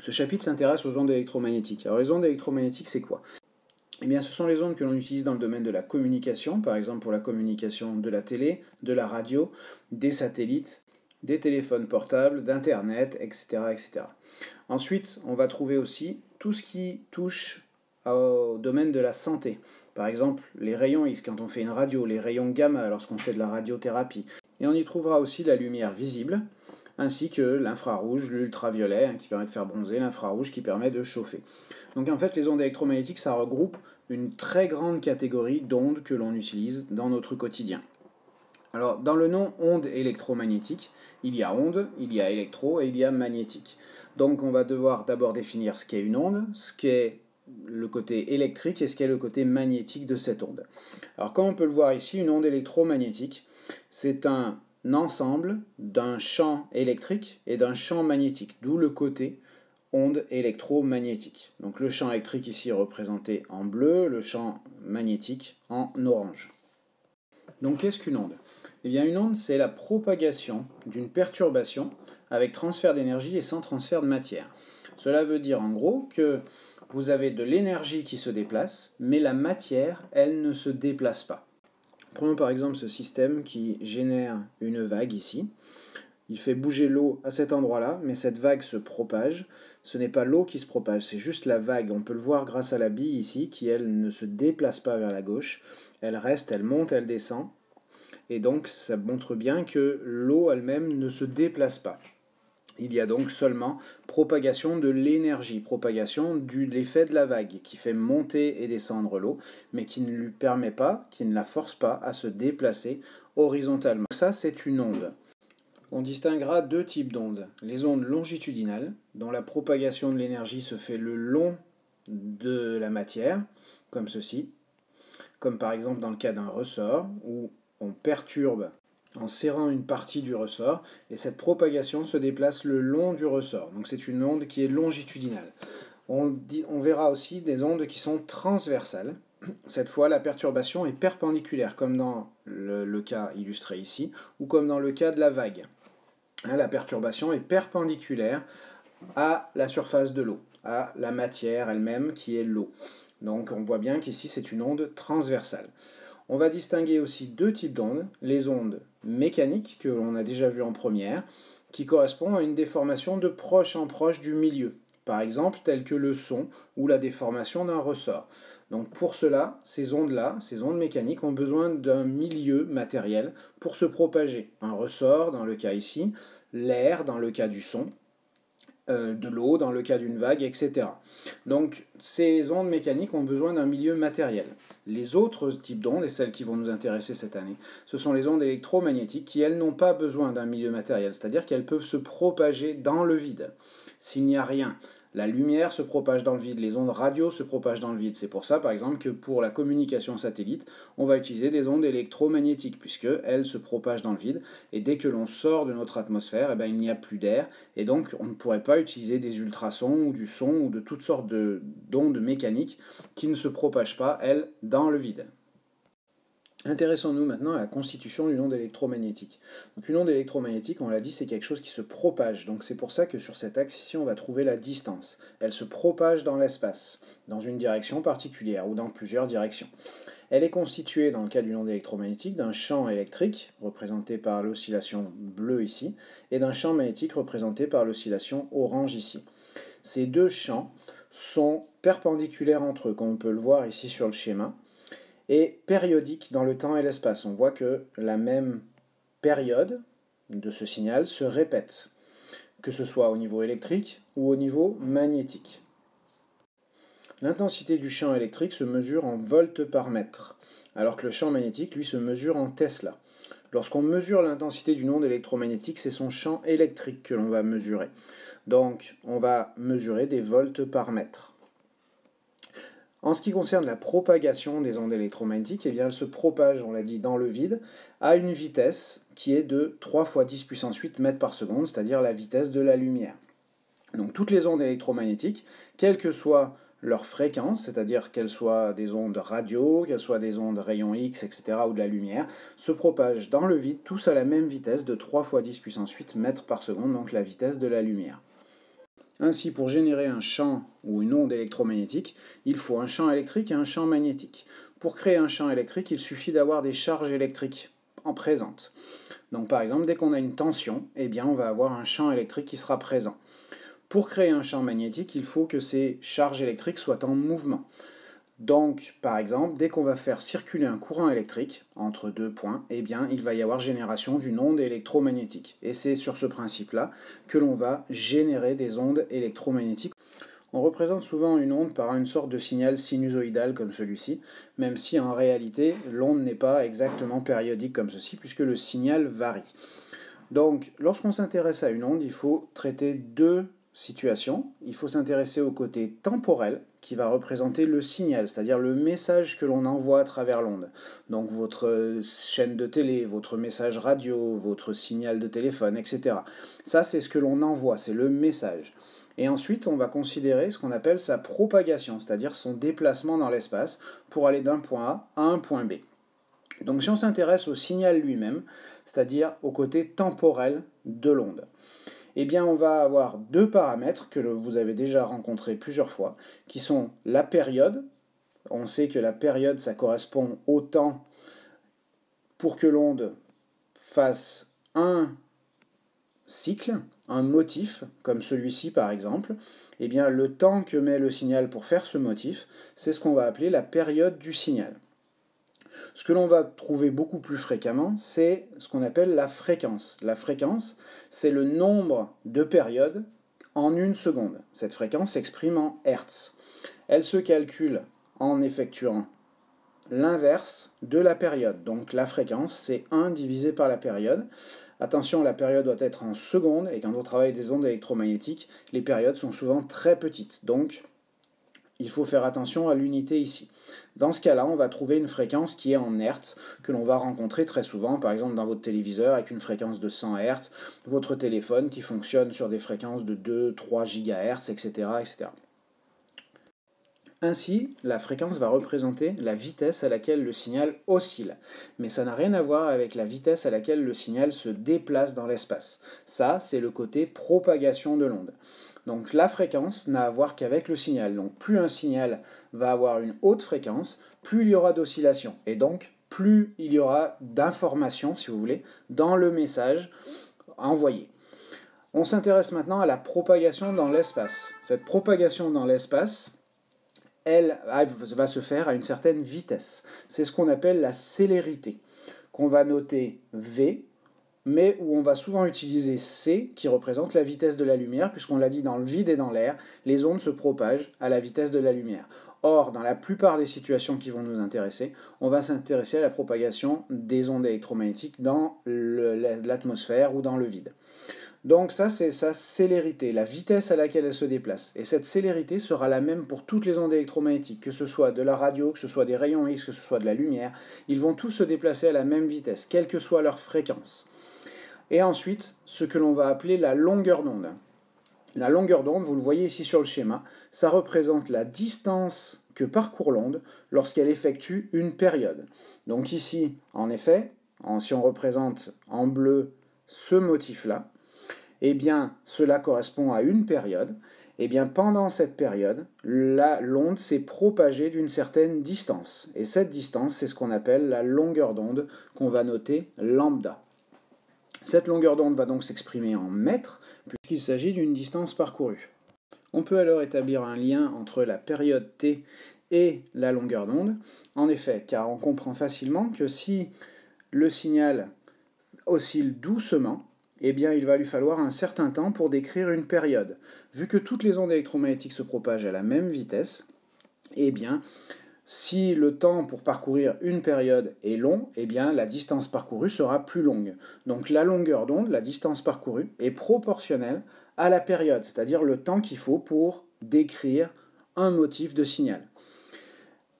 Ce chapitre s'intéresse aux ondes électromagnétiques. Alors les ondes électromagnétiques, c'est quoi? Eh bien, ce sont les ondes que l'on utilise dans le domaine de la communication, par exemple pour la communication de la télé, de la radio, des satellites, des téléphones portables, d'Internet, etc., etc. Ensuite, on va trouver aussi tout ce qui touche au domaine de la santé. Par exemple, les rayons X quand on fait une radio, les rayons gamma lorsqu'on fait de la radiothérapie. Et on y trouvera aussi la lumière visible, ainsi que l'infrarouge, l'ultraviolet qui permet de faire bronzer, l'infrarouge qui permet de chauffer. Donc en fait, les ondes électromagnétiques, ça regroupe une très grande catégorie d'ondes que l'on utilise dans notre quotidien. Alors, dans le nom onde électromagnétique, il y a onde, il y a électro et il y a magnétique. Donc on va devoir d'abord définir ce qu'est une onde, ce qu'est le côté électrique et ce qu'est le côté magnétique de cette onde. Alors comme on peut le voir ici, une onde électromagnétique, c'est un ensemble d'un champ électrique et d'un champ magnétique, d'où le côté onde électromagnétique. Donc le champ électrique ici est représenté en bleu, le champ magnétique en orange. Donc qu'est-ce qu'une onde? Eh bien une onde, c'est la propagation d'une perturbation avec transfert d'énergie et sans transfert de matière. Cela veut dire en gros que vous avez de l'énergie qui se déplace, mais la matière, elle ne se déplace pas. Prenons par exemple ce système qui génère une vague ici. Il fait bouger l'eau à cet endroit-là, mais cette vague se propage. Ce n'est pas l'eau qui se propage, c'est juste la vague. On peut le voir grâce à la bille ici, qui elle ne se déplace pas vers la gauche. Elle reste, elle monte, elle descend. Et donc ça montre bien que l'eau elle-même ne se déplace pas. Il y a donc seulement propagation de l'énergie, propagation de l'effet de la vague qui fait monter et descendre l'eau, mais qui ne lui permet pas, qui ne la force pas à se déplacer horizontalement. Ça, c'est une onde. On distinguera deux types d'ondes. Les ondes longitudinales, dont la propagation de l'énergie se fait le long de la matière, comme ceci, comme par exemple dans le cas d'un ressort, où on perturbe en serrant une partie du ressort, et cette propagation se déplace le long du ressort. Donc c'est une onde qui est longitudinale. On verra aussi des ondes qui sont transversales. Cette fois, la perturbation est perpendiculaire, comme dans le cas illustré ici, ou comme dans le cas de la vague. La perturbation est perpendiculaire à la surface de l'eau, à la matière elle-même qui est l'eau. Donc on voit bien qu'ici c'est une onde transversale. On va distinguer aussi deux types d'ondes, les ondes mécaniques, que l'on a déjà vues en première, qui correspondent à une déformation de proche en proche du milieu, par exemple telles que le son ou la déformation d'un ressort. Donc pour cela, ces ondes-là, ces ondes mécaniques, ont besoin d'un milieu matériel pour se propager. Un ressort, dans le cas ici, l'air, dans le cas du son, de l'eau dans le cas d'une vague, etc. Donc ces ondes mécaniques ont besoin d'un milieu matériel. Les autres types d'ondes, et celles qui vont nous intéresser cette année, ce sont les ondes électromagnétiques qui, elles, n'ont pas besoin d'un milieu matériel, c'est-à-dire qu'elles peuvent se propager dans le vide. S'il n'y a rien, la lumière se propage dans le vide, les ondes radio se propagent dans le vide. C'est pour ça, par exemple, que pour la communication satellite, on va utiliser des ondes électromagnétiques, puisqu'elles se propagent dans le vide, et dès que l'on sort de notre atmosphère, eh bien, il n'y a plus d'air, et donc on ne pourrait pas utiliser des ultrasons ou du son ou de toutes sortes d'ondes mécaniques qui ne se propagent pas, elles, dans le vide. Intéressons-nous maintenant à la constitution d'une onde électromagnétique. Donc une onde électromagnétique, on l'a dit, c'est quelque chose qui se propage. Donc c'est pour ça que sur cet axe ici, on va trouver la distance. Elle se propage dans l'espace, dans une direction particulière ou dans plusieurs directions. Elle est constituée, dans le cas d'une onde électromagnétique, d'un champ électrique, représenté par l'oscillation bleue ici, et d'un champ magnétique représenté par l'oscillation orange ici. Ces deux champs sont perpendiculaires entre eux, comme on peut le voir ici sur le schéma, et périodiques dans le temps et l'espace. On voit que la même période de ce signal se répète, que ce soit au niveau électrique ou au niveau magnétique. L'intensité du champ électrique se mesure en volts par mètre, alors que le champ magnétique, lui, se mesure en Tesla. Lorsqu'on mesure l'intensité d'une onde électromagnétique, c'est son champ électrique que l'on va mesurer. Donc, on va mesurer des volts par mètre. En ce qui concerne la propagation des ondes électromagnétiques, eh bien, elles se propagent, on l'a dit, dans le vide, à une vitesse qui est de 3 × 10 puissance 8 mètres par seconde, c'est-à-dire la vitesse de la lumière. Donc toutes les ondes électromagnétiques, quelle que soit leur fréquence, c'est-à-dire qu'elles soient des ondes radio, qu'elles soient des ondes rayons X, etc., ou de la lumière, se propagent dans le vide, tous à la même vitesse de 3 × 10 puissance 8 mètres par seconde, donc la vitesse de la lumière. Ainsi, pour générer un champ ou une onde électromagnétique, il faut un champ électrique et un champ magnétique. Pour créer un champ électrique, il suffit d'avoir des charges électriques en présente. Donc par exemple, dès qu'on a une tension, eh bien, on va avoir un champ électrique qui sera présent. Pour créer un champ magnétique, il faut que ces charges électriques soient en mouvement. Donc, par exemple, dès qu'on va faire circuler un courant électrique entre deux points, eh bien, il va y avoir génération d'une onde électromagnétique. Et c'est sur ce principe-là que l'on va générer des ondes électromagnétiques. On représente souvent une onde par une sorte de signal sinusoïdal comme celui-ci, même si en réalité, l'onde n'est pas exactement périodique comme ceci, puisque le signal varie. Donc, lorsqu'on s'intéresse à une onde, il faut traiter deux situations. Il faut s'intéresser au côté temporel, qui va représenter le signal, c'est-à-dire le message que l'on envoie à travers l'onde. Donc votre chaîne de télé, votre message radio, votre signal de téléphone, etc. Ça, c'est ce que l'on envoie, c'est le message. Et ensuite, on va considérer ce qu'on appelle sa propagation, c'est-à-dire son déplacement dans l'espace pour aller d'un point A à un point B. Donc si on s'intéresse au signal lui-même, c'est-à-dire au côté temporel de l'onde, eh bien on va avoir deux paramètres que vous avez déjà rencontrés plusieurs fois, qui sont la période. On sait que la période, ça correspond au temps pour que l'onde fasse un cycle, un motif, comme celui-ci par exemple. Eh bien le temps que met le signal pour faire ce motif, c'est ce qu'on va appeler la période du signal. Ce que l'on va trouver beaucoup plus fréquemment, c'est ce qu'on appelle la fréquence. La fréquence, c'est le nombre de périodes en une seconde. Cette fréquence s'exprime en Hertz. Elle se calcule en effectuant l'inverse de la période. Donc la fréquence, c'est 1 divisé par la période. Attention, la période doit être en secondes, et quand on travaille des ondes électromagnétiques, les périodes sont souvent très petites. Donc il faut faire attention à l'unité ici. Dans ce cas-là, on va trouver une fréquence qui est en Hertz, que l'on va rencontrer très souvent, par exemple dans votre téléviseur avec une fréquence de 100 Hertz, votre téléphone qui fonctionne sur des fréquences de 2-3 GHz, etc., etc. Ainsi, la fréquence va représenter la vitesse à laquelle le signal oscille. Mais ça n'a rien à voir avec la vitesse à laquelle le signal se déplace dans l'espace. Ça, c'est le côté propagation de l'onde. Donc la fréquence n'a à voir qu'avec le signal. Donc plus un signal va avoir une haute fréquence, plus il y aura d'oscillations. Et donc plus il y aura d'informations, si vous voulez, dans le message envoyé. On s'intéresse maintenant à la propagation dans l'espace. Cette propagation dans l'espace, elle va se faire à une certaine vitesse. C'est ce qu'on appelle la célérité, qu'on va noter V, mais où on va souvent utiliser c, qui représente la vitesse de la lumière, puisqu'on l'a dit, dans le vide et dans l'air, les ondes se propagent à la vitesse de la lumière. Or, dans la plupart des situations qui vont nous intéresser, on va s'intéresser à la propagation des ondes électromagnétiques dans l'atmosphère ou dans le vide. Donc ça, c'est sa célérité, la vitesse à laquelle elle se déplace. Et cette célérité sera la même pour toutes les ondes électromagnétiques, que ce soit de la radio, que ce soit des rayons X, que ce soit de la lumière. Ils vont tous se déplacer à la même vitesse, quelle que soit leur fréquence. Et ensuite, ce que l'on va appeler la longueur d'onde. La longueur d'onde, vous le voyez ici sur le schéma, ça représente la distance que parcourt l'onde lorsqu'elle effectue une période. Donc ici, en effet, si on représente en bleu ce motif-là, eh bien, cela correspond à une période. Eh bien, pendant cette période, l'onde s'est propagée d'une certaine distance. Et cette distance, c'est ce qu'on appelle la longueur d'onde, qu'on va noter lambda. Cette longueur d'onde va donc s'exprimer en mètres, puisqu'il s'agit d'une distance parcourue. On peut alors établir un lien entre la période t et la longueur d'onde, en effet, car on comprend facilement que si le signal oscille doucement, eh bien il va lui falloir un certain temps pour décrire une période. Vu que toutes les ondes électromagnétiques se propagent à la même vitesse, eh bien si le temps pour parcourir une période est long, eh bien la distance parcourue sera plus longue. Donc la longueur d'onde, la distance parcourue, est proportionnelle à la période, c'est-à-dire le temps qu'il faut pour décrire un motif de signal.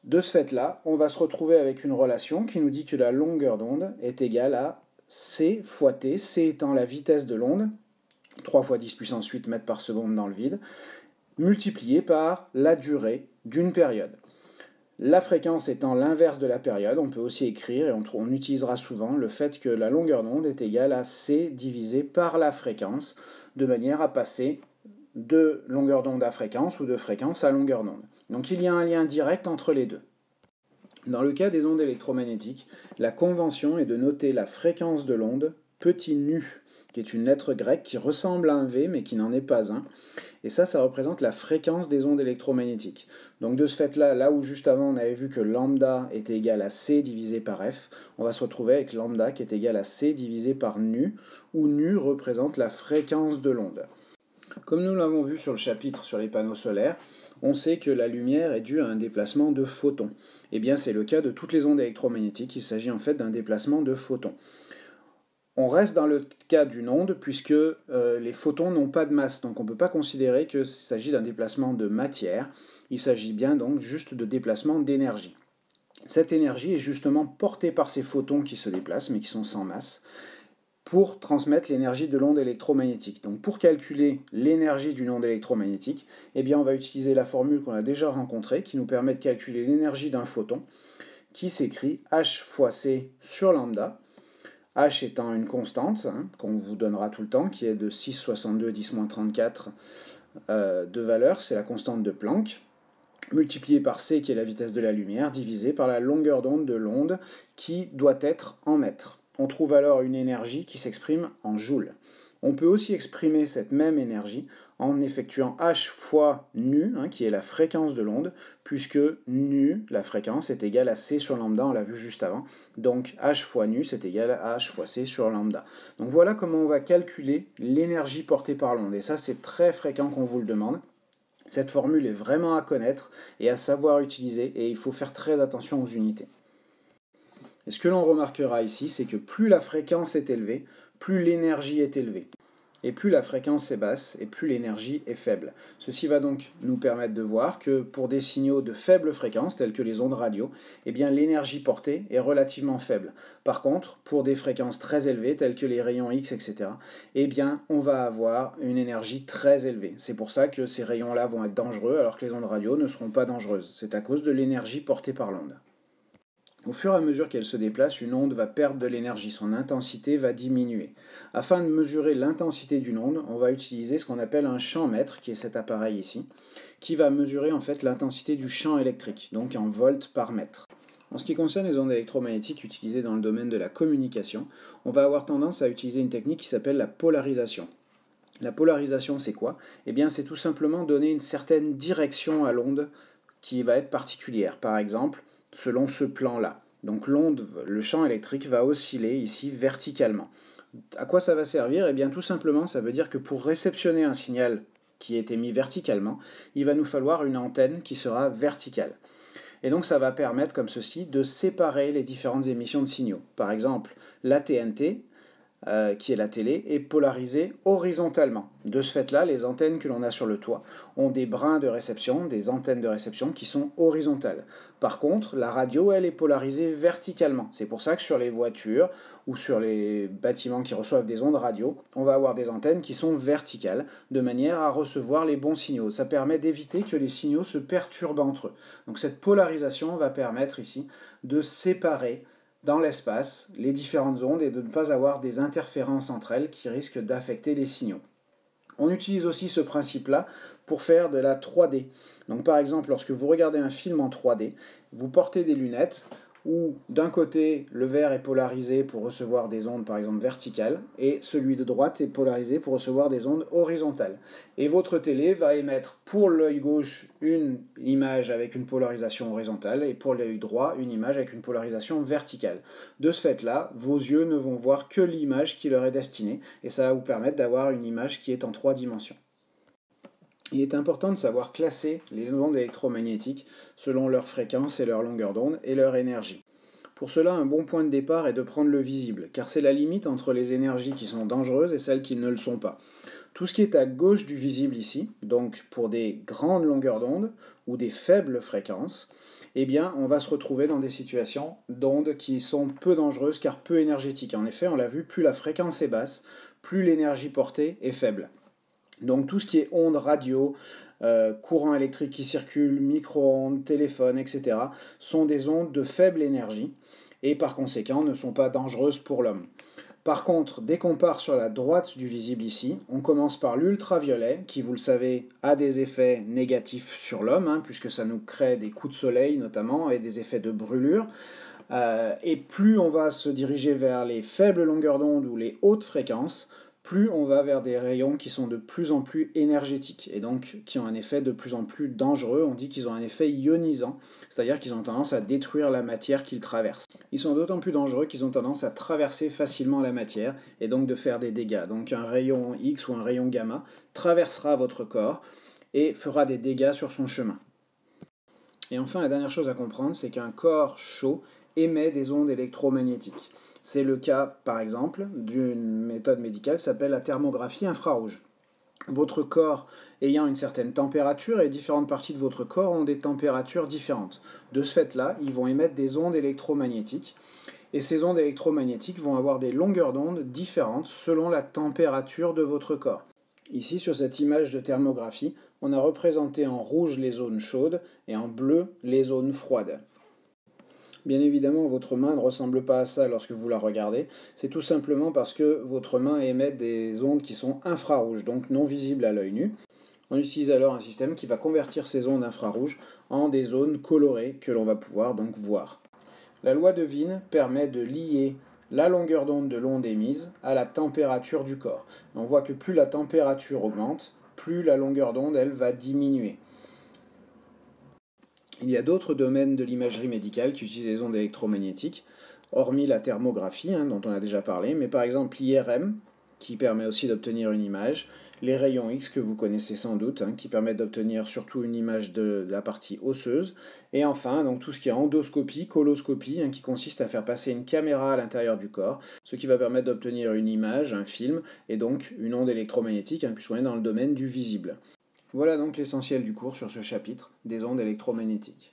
De ce fait-là, on va se retrouver avec une relation qui nous dit que la longueur d'onde est égale à c fois t, c étant la vitesse de l'onde, 3 fois 10 puissance 8 mètres par seconde dans le vide, multiplié par la durée d'une période. La fréquence étant l'inverse de la période, on peut aussi écrire, et on utilisera souvent le fait que la longueur d'onde est égale à c divisé par la fréquence, de manière à passer de longueur d'onde à fréquence ou de fréquence à longueur d'onde. Donc il y a un lien direct entre les deux. Dans le cas des ondes électromagnétiques, la convention est de noter la fréquence de l'onde, petit nu, qui est une lettre grecque qui ressemble à un V mais qui n'en est pas un. Et ça représente la fréquence des ondes électromagnétiques. Donc de ce fait-là, là où juste avant on avait vu que lambda était égal à C divisé par F, on va se retrouver avec lambda qui est égal à C divisé par nu, où nu représente la fréquence de l'onde. Comme nous l'avons vu sur le chapitre sur les panneaux solaires, on sait que la lumière est due à un déplacement de photons. Eh bien c'est le cas de toutes les ondes électromagnétiques, il s'agit en fait d'un déplacement de photons. On reste dans le cas d'une onde puisque les photons n'ont pas de masse, donc on ne peut pas considérer qu'il s'agit d'un déplacement de matière, il s'agit bien donc juste de déplacement d'énergie. Cette énergie est justement portée par ces photons qui se déplacent mais qui sont sans masse, pour transmettre l'énergie de l'onde électromagnétique. Donc pour calculer l'énergie d'une onde électromagnétique, eh bien on va utiliser la formule qu'on a déjà rencontrée, qui nous permet de calculer l'énergie d'un photon, qui s'écrit H fois C sur lambda, H étant une constante, qu'on vous donnera tout le temps, qui est de 6,62 10-34 de valeur, c'est la constante de Planck, multiplié par C qui est la vitesse de la lumière, divisé par la longueur d'onde de l'onde, qui doit être en mètres. On trouve alors une énergie qui s'exprime en joules. On peut aussi exprimer cette même énergie en effectuant H fois nu, qui est la fréquence de l'onde, puisque nu, la fréquence, est égale à C sur lambda, on l'a vu juste avant. Donc H fois nu, c'est égal à H fois C sur lambda. Donc voilà comment on va calculer l'énergie portée par l'onde. Et ça, c'est très fréquent qu'on vous le demande. Cette formule est vraiment à connaître et à savoir utiliser, et il faut faire très attention aux unités. Et ce que l'on remarquera ici, c'est que plus la fréquence est élevée, plus l'énergie est élevée. Et plus la fréquence est basse, et plus l'énergie est faible. Ceci va donc nous permettre de voir que pour des signaux de faible fréquence, tels que les ondes radio, eh bien l'énergie portée est relativement faible. Par contre, pour des fréquences très élevées, telles que les rayons X, etc., eh bien on va avoir une énergie très élevée. C'est pour ça que ces rayons-là vont être dangereux, alors que les ondes radio ne seront pas dangereuses. C'est à cause de l'énergie portée par l'onde. Au fur et à mesure qu'elle se déplace, une onde va perdre de l'énergie, son intensité va diminuer. Afin de mesurer l'intensité d'une onde, on va utiliser ce qu'on appelle un champ-mètre, qui est cet appareil ici, qui va mesurer en fait l'intensité du champ électrique, donc en volts par mètre. En ce qui concerne les ondes électromagnétiques utilisées dans le domaine de la communication, on va avoir tendance à utiliser une technique qui s'appelle la polarisation. La polarisation, c'est quoi? Eh bien, c'est tout simplement donner une certaine direction à l'onde qui va être particulière. Par exemple, selon ce plan-là. Donc l'onde, le champ électrique va osciller ici verticalement. À quoi ça va servir? Eh bien tout simplement ça veut dire que pour réceptionner un signal qui est émis verticalement, il va nous falloir une antenne qui sera verticale. Et donc ça va permettre comme ceci de séparer les différentes émissions de signaux. Par exemple, la TNT, qui est la télé, est polarisée horizontalement. De ce fait-là, les antennes que l'on a sur le toit ont des brins de réception, des antennes de réception qui sont horizontales. Par contre, la radio, elle, est polarisée verticalement. C'est pour ça que sur les voitures ou sur les bâtiments qui reçoivent des ondes radio, on va avoir des antennes qui sont verticales, de manière à recevoir les bons signaux. Ça permet d'éviter que les signaux se perturbent entre eux. Donc cette polarisation va permettre ici de séparer dans l'espace les différentes ondes et de ne pas avoir des interférences entre elles qui risquent d'affecter les signaux. On utilise aussi ce principe-là pour faire de la 3D. Donc par exemple, lorsque vous regardez un film en 3D, vous portez des lunettes où d'un côté le vert est polarisé pour recevoir des ondes par exemple verticales et celui de droite est polarisé pour recevoir des ondes horizontales. Et votre télé va émettre pour l'œil gauche une image avec une polarisation horizontale et pour l'œil droit une image avec une polarisation verticale. De ce fait-là, vos yeux ne vont voir que l'image qui leur est destinée et ça va vous permettre d'avoir une image qui est en 3 dimensions. Il est important de savoir classer les ondes électromagnétiques selon leur fréquence et leur longueur d'onde et leur énergie. Pour cela, un bon point de départ est de prendre le visible, car c'est la limite entre les énergies qui sont dangereuses et celles qui ne le sont pas. Tout ce qui est à gauche du visible ici, donc pour des grandes longueurs d'onde ou des faibles fréquences, eh bien on va se retrouver dans des situations d'ondes qui sont peu dangereuses car peu énergétiques. En effet, on l'a vu, plus la fréquence est basse, plus l'énergie portée est faible. Donc tout ce qui est ondes radio, courant électrique qui circule, micro-ondes, téléphone, etc. sont des ondes de faible énergie et par conséquent ne sont pas dangereuses pour l'homme. Par contre, dès qu'on part sur la droite du visible ici, on commence par l'ultraviolet, qui, vous le savez, a des effets négatifs sur l'homme, puisque ça nous crée des coups de soleil notamment, et des effets de brûlure. Et plus on va se diriger vers les faibles longueurs d'onde ou les hautes fréquences, plus on va vers des rayons qui sont de plus en plus énergétiques, et donc qui ont un effet de plus en plus dangereux. On dit qu'ils ont un effet ionisant, c'est-à-dire qu'ils ont tendance à détruire la matière qu'ils traversent. Ils sont d'autant plus dangereux qu'ils ont tendance à traverser facilement la matière, et donc de faire des dégâts. Donc un rayon X ou un rayon gamma traversera votre corps, et fera des dégâts sur son chemin. Et enfin, la dernière chose à comprendre, c'est qu'un corps chaud émet des ondes électromagnétiques. C'est le cas, par exemple, d'une méthode médicale qui s'appelle la thermographie infrarouge. Votre corps ayant une certaine température, et différentes parties de votre corps ont des températures différentes. De ce fait-là, ils vont émettre des ondes électromagnétiques, et ces ondes électromagnétiques vont avoir des longueurs d'onde différentes selon la température de votre corps. Ici, sur cette image de thermographie, on a représenté en rouge les zones chaudes et en bleu les zones froides. Bien évidemment, votre main ne ressemble pas à ça lorsque vous la regardez. C'est tout simplement parce que votre main émet des ondes qui sont infrarouges, donc non visibles à l'œil nu. On utilise alors un système qui va convertir ces ondes infrarouges en des zones colorées que l'on va pouvoir donc voir. La loi de Wien permet de lier la longueur d'onde de l'onde émise à la température du corps. On voit que plus la température augmente, plus la longueur d'onde, elle, va diminuer. Il y a d'autres domaines de l'imagerie médicale qui utilisent les ondes électromagnétiques, hormis la thermographie, dont on a déjà parlé, mais par exemple l'IRM, qui permet aussi d'obtenir une image, les rayons X que vous connaissez sans doute, qui permettent d'obtenir surtout une image de la partie osseuse, et enfin donc tout ce qui est endoscopie, coloscopie, qui consiste à faire passer une caméra à l'intérieur du corps, ce qui va permettre d'obtenir une image, un film, et donc une onde électromagnétique, puisqu'on est dans le domaine du visible. Voilà donc l'essentiel du cours sur ce chapitre des ondes électromagnétiques.